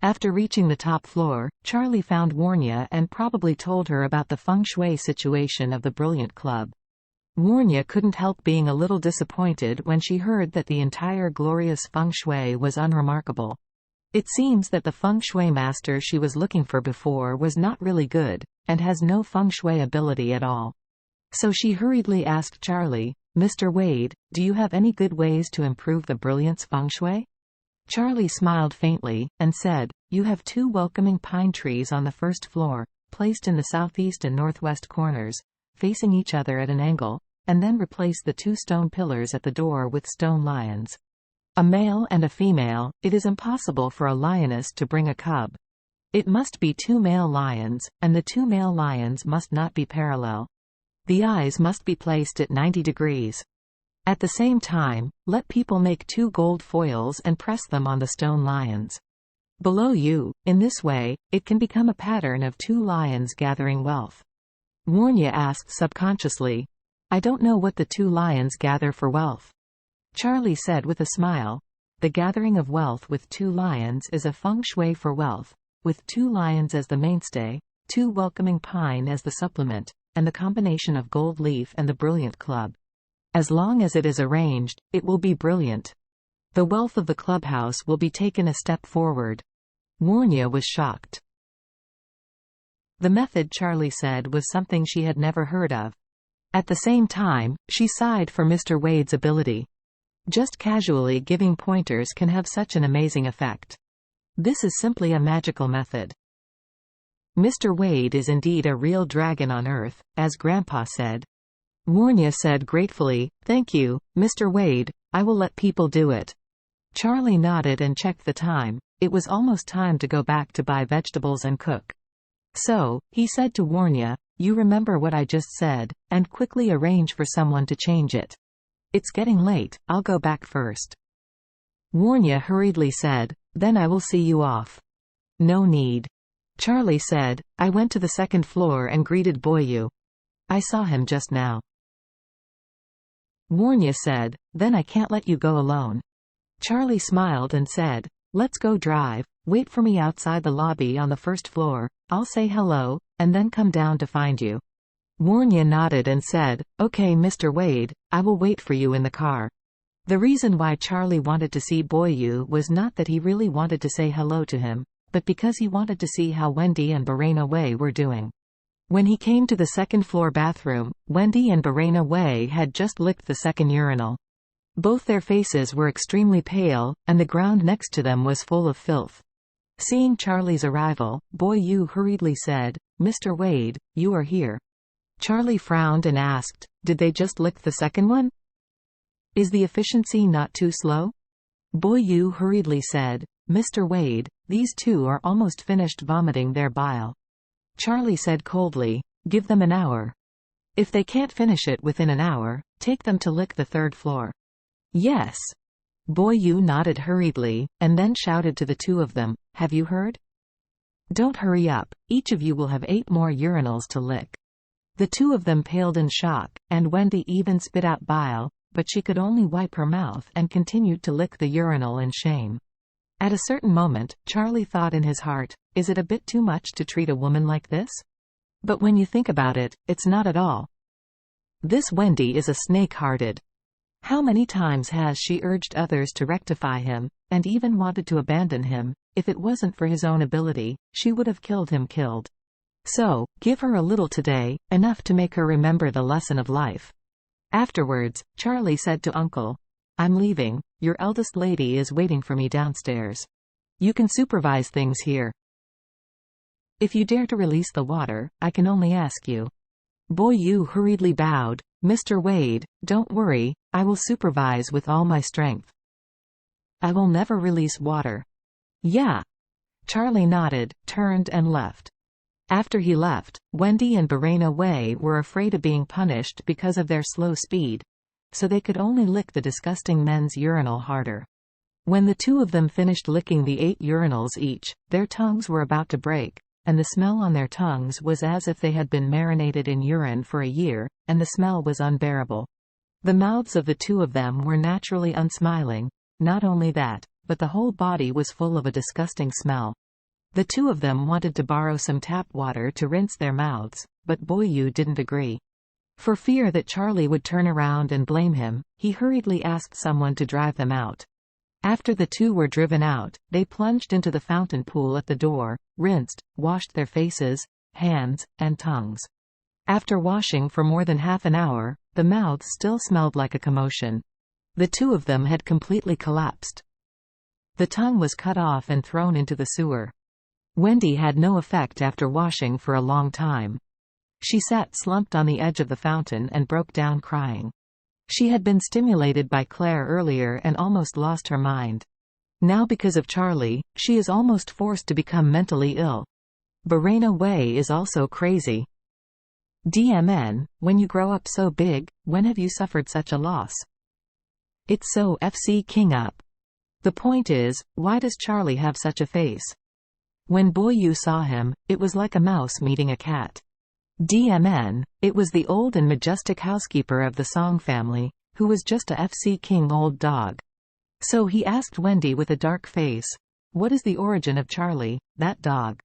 After reaching the top floor, Charlie found Warnya and probably told her about the feng shui situation of the brilliant club. Warnya couldn't help being a little disappointed when she heard that the entire glorious feng shui was unremarkable. It seems that the feng shui master she was looking for before was not really good, and has no feng shui ability at all. So she hurriedly asked Charlie, "Mr. Wade, do you have any good ways to improve the brilliance feng shui?" Charlie smiled faintly, and said, "You have 2 welcoming pine trees on the first floor, placed in the southeast and northwest corners, facing each other at an angle, and then replace the 2 stone pillars at the door with stone lions. A male and a female. It is impossible for a lioness to bring a cub. It must be 2 male lions, and the 2 male lions must not be parallel. The eyes must be placed at 90 degrees. At the same time, let people make 2 gold foils and press them on the stone lions below you. In this way, it can become a pattern of 2 lions gathering wealth." Warnya asked subconsciously, "I don't know what the 2 lions gather for wealth." Charlie said with a smile, "The gathering of wealth with 2 lions is a feng shui for wealth, with 2 lions as the mainstay, 2 welcoming pine as the supplement, and the combination of gold leaf and the brilliant club. As long as it is arranged, it will be brilliant. The wealth of the clubhouse will be taken a step forward." Warnya was shocked. The method, Charlie said, was something she had never heard of. At the same time, she sighed for Mr. Wade's ability. Just casually giving pointers can have such an amazing effect. This is simply a magical method. Mr. Wade is indeed a real dragon on Earth, as Grandpa said. Warnya said gratefully, "Thank you, Mr. Wade, I will let people do it." Charlie nodded and checked the time. It was almost time to go back to buy vegetables and cook. So, he said to Warnya, "You remember what I just said, and quickly arrange for someone to change it. It's getting late, I'll go back first." Warnya hurriedly said, "Then I will see you off." "No need." Charlie said, "I went to the 2nd floor and greeted Boyu. I saw him just now." Warnya said, "Then I can't let you go alone." Charlie smiled and said, "Let's go drive. Wait for me outside the lobby on the 1st floor, I'll say hello, and then come down to find you." Warnya nodded and said, "Okay, Mr. Wade, I will wait for you in the car." The reason why Charlie wanted to see Boyu was not that he really wanted to say hello to him, but because he wanted to see how Wendy and Barena Wei were doing. When he came to the 2nd floor bathroom, Wendy and Barena Wei had just licked the 2nd urinal. Both their faces were extremely pale, and the ground next to them was full of filth. Seeing Charlie's arrival, Boyu hurriedly said, "Mr. Wade, you are here." Charlie frowned and asked, "Did they just lick the 2nd one? Is the efficiency not too slow?" Boyu hurriedly said, "Mr. Wade, these 2 are almost finished vomiting their bile." Charlie said coldly, "Give them an hour. If they can't finish it within an hour, take them to lick the 3rd floor." "Yes." Boyu nodded hurriedly, and then shouted to the 2 of them, "Have you heard? Don't hurry up, each of you will have 8 more urinals to lick." The 2 of them paled in shock, and Wendy even spit out bile, but she could only wipe her mouth and continued to lick the urinal in shame. At a certain moment, Charlie thought in his heart, "Is it a bit too much to treat a woman like this?" But when you think about it, it's not at all. This Wendy is a snake-hearted. How many times has she urged others to rectify him, and even wanted to abandon him? If it wasn't for his own ability, she would have killed him. So, give her a little today, enough to make her remember the lesson of life. Afterwards, Charlie said to Uncle, "I'm leaving, your eldest lady is waiting for me downstairs. You can supervise things here. If you dare to release the water, I can only ask you." Boyu hurriedly bowed, "Mr. Wade, don't worry, I will supervise with all my strength. I will never release water." "Yeah." Charlie nodded, turned and left. After he left, Wendy and Barena Wei were afraid of being punished because of their slow speed, so they could only lick the disgusting men's urinal harder. When the 2 of them finished licking the 8 urinals each, their tongues were about to break, and the smell on their tongues was as if they had been marinated in urine for a year, and the smell was unbearable. The mouths of the 2 of them were naturally unsmiling. Not only that, but the whole body was full of a disgusting smell. The two of them wanted to borrow some tap water to rinse their mouths, but Boyu didn't agree. For fear that Charlie would turn around and blame him, he hurriedly asked someone to drive them out. After the two were driven out, they plunged into the fountain pool at the door, rinsed, washed their faces, hands, and tongues. After washing for more than half an hour, the mouths still smelled like a commotion. The two of them had completely collapsed. The tongue was cut off and thrown into the sewer. Wendy had no effect after washing for a long time. She sat slumped on the edge of the fountain and broke down crying. She had been stimulated by Claire earlier and almost lost her mind. Now because of Charlie, she is almost forced to become mentally ill. Barena Wei is also crazy. DMN, when you grow up so big, when have you suffered such a loss? It's so FC King up. The point is, why does Charlie have such a face? When Boyu saw him, it was like a mouse meeting a cat. DMN, it was the old and majestic housekeeper of the Song family, who was just a FC King old dog. So he asked Wendy with a dark face, what is the origin of Charlie, that dog?